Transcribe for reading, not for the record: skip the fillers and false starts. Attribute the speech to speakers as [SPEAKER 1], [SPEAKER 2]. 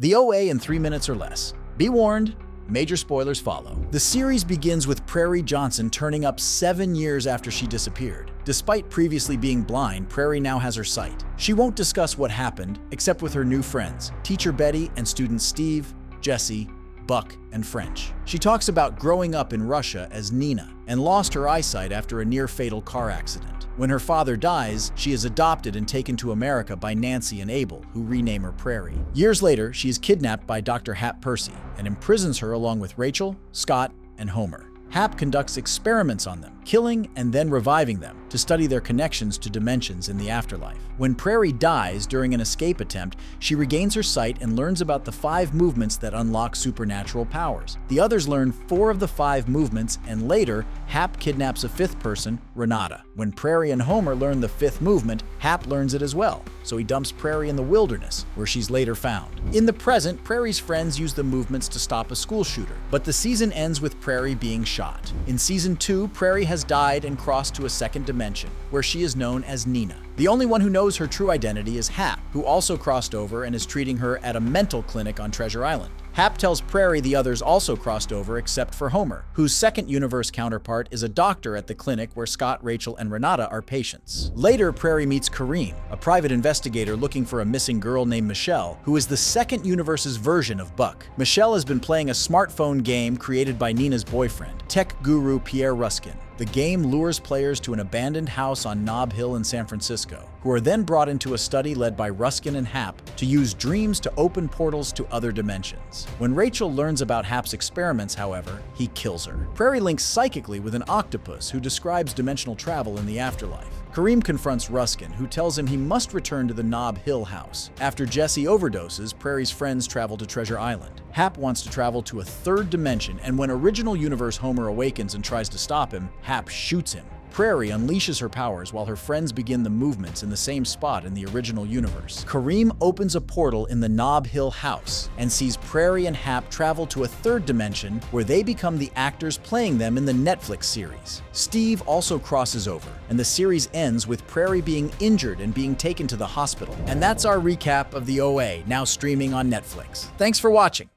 [SPEAKER 1] The OA in 3 minutes or less. Be warned, major spoilers follow. The series begins with Prairie Johnson turning up 7 years after she disappeared. Despite previously being blind, Prairie now has her sight. She won't discuss what happened, except with her new friends, teacher Betty and students Steve, Jesse, Buck, and French. She talks about growing up in Russia as Nina and lost her eyesight after a near-fatal car accident. When her father dies, she is adopted and taken to America by Nancy and Abel, who rename her Prairie. Years later, she is kidnapped by Dr. Hap Percy and imprisons her along with Rachel, Scott, and Homer. Hap conducts experiments on them, killing and then reviving them to study their connections to dimensions in the afterlife. When Prairie dies during an escape attempt, she regains her sight and learns about the 5 movements that unlock supernatural powers. The others learn 4 of the 5 movements, and later, Hap kidnaps a 5th person, Renata. When Prairie and Homer learn the 5th movement, Hap learns it as well, so he dumps Prairie in the wilderness, where she's later found. In the present, Prairie's friends use the movements to stop a school shooter, but the season ends with Prairie being shot. In Season 2, Prairie has died and crossed to a second dimension, where she is known as Nina. The only one who knows her true identity is Hap, who also crossed over and is treating her at a mental clinic on Treasure Island. Hap tells Prairie the others also crossed over except for Homer, whose second universe counterpart is a doctor at the clinic where Scott, Rachel, and Renata are patients. Later, Prairie meets Kareem, a private investigator looking for a missing girl named Michelle, who is the second universe's version of Buck. Michelle has been playing a smartphone game created by Nina's boyfriend, tech guru Pierre Ruskin. The game lures players to an abandoned house on Nob Hill in San Francisco, who are then brought into a study led by Ruskin and Hap to use dreams to open portals to other dimensions. When Rachel learns about Hap's experiments, however, he kills her. Prairie links psychically with an octopus who describes dimensional travel in the afterlife. Kareem confronts Ruskin, who tells him he must return to the Nob Hill house. After Jesse overdoses, Prairie's friends travel to Treasure Island. Hap wants to travel to a 3rd dimension, and when original universe Homer awakens and tries to stop him, Hap shoots him. Prairie unleashes her powers while her friends begin the movements in the same spot in the original universe. Kareem opens a portal in the Nob Hill house and sees Prairie and Hap travel to a 3rd dimension where they become the actors playing them in the Netflix series. Steve also crosses over, and the series ends with Prairie being injured and being taken to the hospital. And that's our recap of the OA, now streaming on Netflix. Thanks for watching.